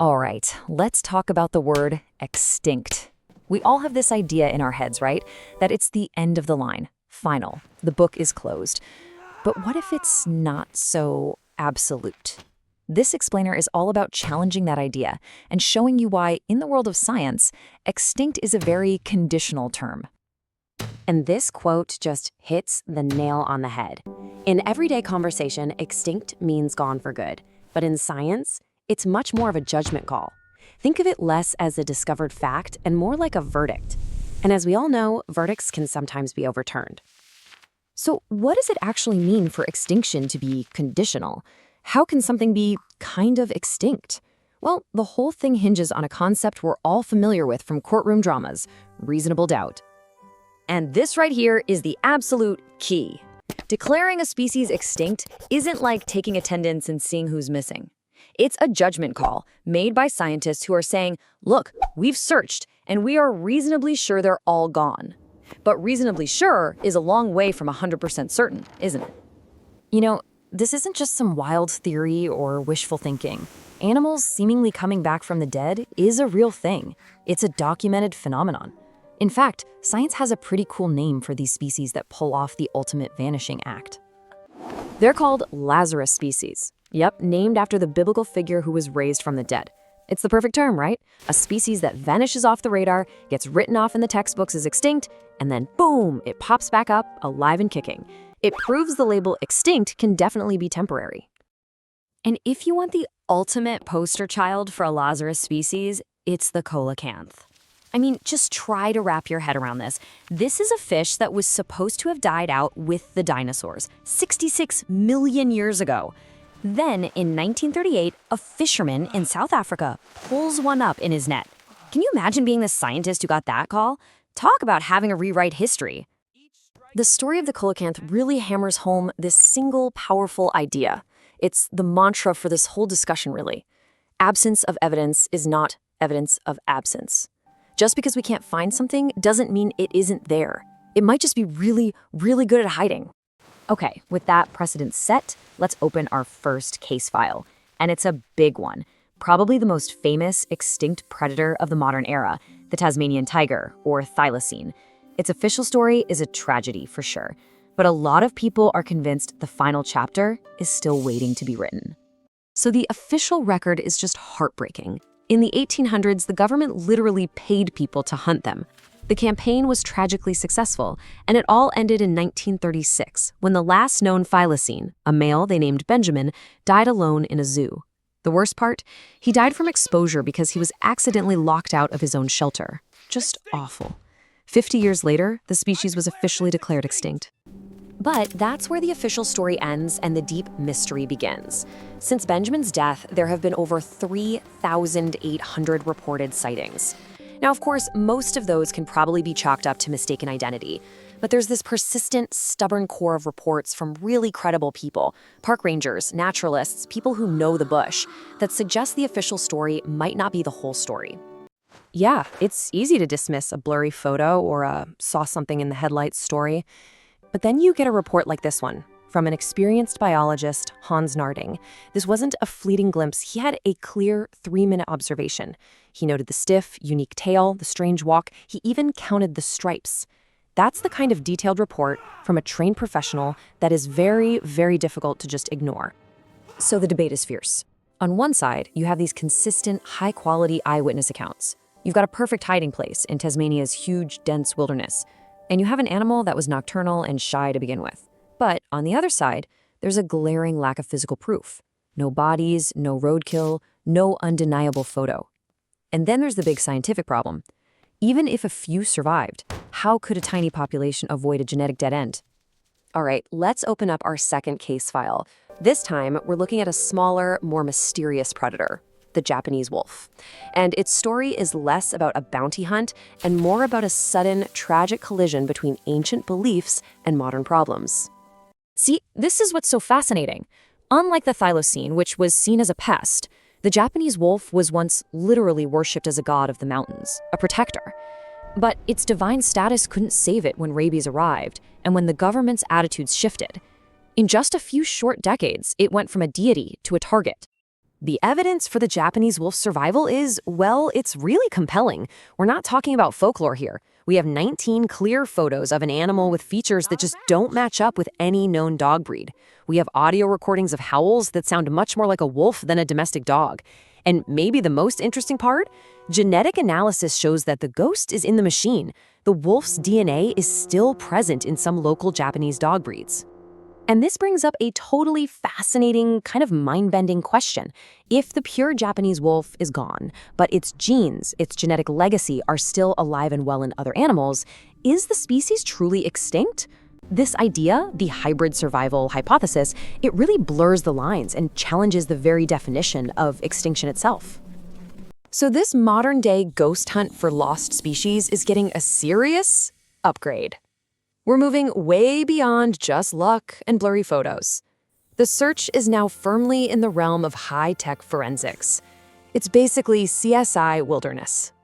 All right, let's talk about the word extinct. We all have this idea in our heads, right? That it's the end of the line, final, the book is closed. But what if it's not so absolute? This explainer is all about challenging that idea and showing you why, in the world of science, extinct is a very conditional term. And this quote just hits the nail on the head. In everyday conversation, extinct means gone for good. But in science, it's much more of a judgment call. Think of it less as a discovered fact and more like a verdict. And as we all know, verdicts can sometimes be overturned. So what does it actually mean for extinction to be conditional? How can something be kind of extinct? Well, the whole thing hinges on a concept we're all familiar with from courtroom dramas, reasonable doubt. And this right here is the absolute key. Declaring a species extinct isn't like taking attendance and seeing who's missing. It's a judgment call made by scientists who are saying, look, we've searched and we are reasonably sure they're all gone. But reasonably sure is a long way from 100% certain, isn't it? You know, this isn't just some wild theory or wishful thinking. Animals seemingly coming back from the dead is a real thing. It's a documented phenomenon. In fact, science has a pretty cool name for these species that pull off the ultimate vanishing act. They're called Lazarus species. Yep, named after the biblical figure who was raised from the dead. It's the perfect term, right? A species that vanishes off the radar, gets written off in the textbooks as extinct, and then boom, it pops back up, alive and kicking. It proves the label extinct can definitely be temporary. And if you want the ultimate poster child for a Lazarus species, it's the coelacanth. I mean, just try to wrap your head around this. This is a fish that was supposed to have died out with the dinosaurs 66 million years ago. Then, in 1938, a fisherman in South Africa pulls one up in his net. Can you imagine being the scientist who got that call? Talk about having to rewrite history. The story of the coelacanth really hammers home this single powerful idea. It's the mantra for this whole discussion, really. Absence of evidence is not evidence of absence. Just because we can't find something doesn't mean it isn't there. It might just be really, really good at hiding. Okay, with that precedent set, let's open our first case file. And it's a big one. Probably the most famous extinct predator of the modern era, the Tasmanian tiger, or Thylacine. Its official story is a tragedy for sure, but a lot of people are convinced the final chapter is still waiting to be written. So the official record is just heartbreaking. In the 1800s, the government literally paid people to hunt them. The campaign was tragically successful, and it all ended in 1936, when the last known Thylacine, a male they named Benjamin, died alone in a zoo. The worst part? He died from exposure because he was accidentally locked out of his own shelter. Just awful. 50 years later, the species was officially declared extinct. But that's where the official story ends and the deep mystery begins. Since Benjamin's death, there have been over 3,800 reported sightings. Now, of course, most of those can probably be chalked up to mistaken identity, but there's this persistent, stubborn core of reports from really credible people, park rangers, naturalists, people who know the bush, that suggest the official story might not be the whole story. Yeah, it's easy to dismiss a blurry photo or a saw something in the headlights story, but then you get a report like this one, from an experienced biologist, Hans Naarding. This wasn't a fleeting glimpse. He had a clear 3-minute observation. He noted the stiff, unique tail, the strange walk. He even counted the stripes. That's the kind of detailed report from a trained professional that is very, very difficult to just ignore. So the debate is fierce. On one side, you have these consistent, high-quality eyewitness accounts. You've got a perfect hiding place in Tasmania's huge, dense wilderness. And you have an animal that was nocturnal and shy to begin with. But on the other side, there's a glaring lack of physical proof. No bodies, no roadkill, no undeniable photo. And then there's the big scientific problem. Even if a few survived, how could a tiny population avoid a genetic dead end? All right, let's open up our second case file. This time, we're looking at a smaller, more mysterious predator, the Japanese wolf. And its story is less about a bounty hunt and more about a sudden, tragic collision between ancient beliefs and modern problems. See, this is what's so fascinating. Unlike the Thylacine, which was seen as a pest, the Japanese wolf was once literally worshipped as a god of the mountains, a protector. But its divine status couldn't save it when rabies arrived and when the government's attitudes shifted. In just a few short decades, it went from a deity to a target. The evidence for the Japanese wolf's survival is, well, it's really compelling. We're not talking about folklore here. We have 19 clear photos of an animal with features that just don't match up with any known dog breed. We have audio recordings of howls that sound much more like a wolf than a domestic dog. And maybe the most interesting part? Genetic analysis shows that the ghost is in the machine. The wolf's DNA is still present in some local Japanese dog breeds. And this brings up a totally fascinating, kind of mind-bending question. If the pure Japanese wolf is gone, but its genes, its genetic legacy are still alive and well in other animals, is the species truly extinct? This idea, the hybrid survival hypothesis, it really blurs the lines and challenges the very definition of extinction itself. So this modern-day ghost hunt for lost species is getting a serious upgrade. We're moving way beyond just luck and blurry photos. The search is now firmly in the realm of high-tech forensics. It's basically CSI wilderness.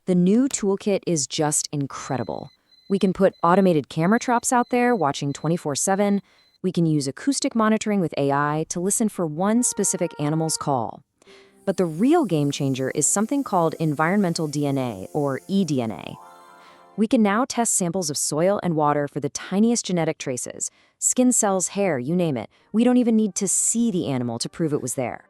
The new toolkit is just incredible. We can put automated camera traps out there watching 24/7. We can use acoustic monitoring with AI to listen for one specific animal's call. But the real game changer is something called environmental DNA, or eDNA. We can now test samples of soil and water for the tiniest genetic traces, skin cells, hair, you name it. We don't even need to see the animal to prove it was there.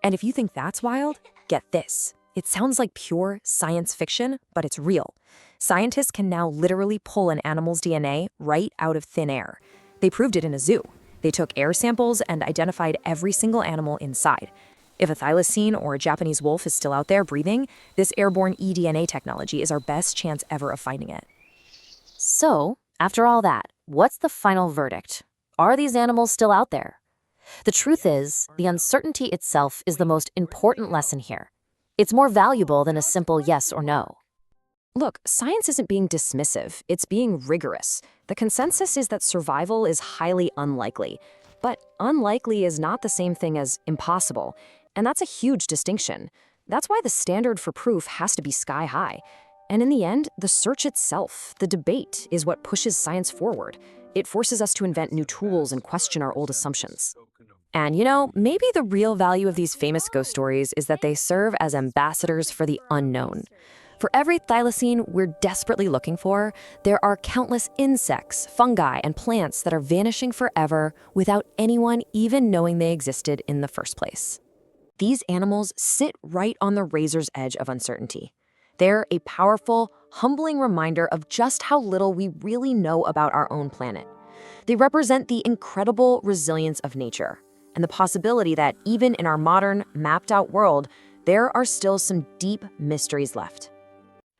And if you think that's wild, get this. It sounds like pure science fiction, but it's real. Scientists can now literally pull an animal's DNA right out of thin air. They proved it in a zoo. They took air samples and identified every single animal inside. If a thylacine or a Japanese wolf is still out there breathing, this airborne eDNA technology is our best chance ever of finding it. So, after all that, what's the final verdict? Are these animals still out there? The truth is, the uncertainty itself is the most important lesson here. It's more valuable than a simple yes or no. Look, science isn't being dismissive, it's being rigorous. The consensus is that survival is highly unlikely. But unlikely is not the same thing as impossible. And that's a huge distinction. That's why the standard for proof has to be sky high. And in the end, the search itself, the debate, is what pushes science forward. It forces us to invent new tools and question our old assumptions. And maybe the real value of these famous ghost stories is that they serve as ambassadors for the unknown. For every thylacine we're desperately looking for, there are countless insects, fungi, and plants that are vanishing forever without anyone even knowing they existed in the first place. These animals sit right on the razor's edge of uncertainty. They're a powerful, humbling reminder of just how little we really know about our own planet. They represent the incredible resilience of nature and the possibility that even in our modern, mapped-out world, there are still some deep mysteries left.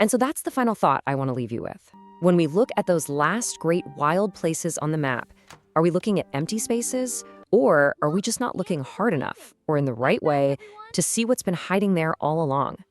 And so that's the final thought I want to leave you with. When we look at those last great wild places on the map, are we looking at empty spaces? Or are we just not looking hard enough or in the right way to see what's been hiding there all along?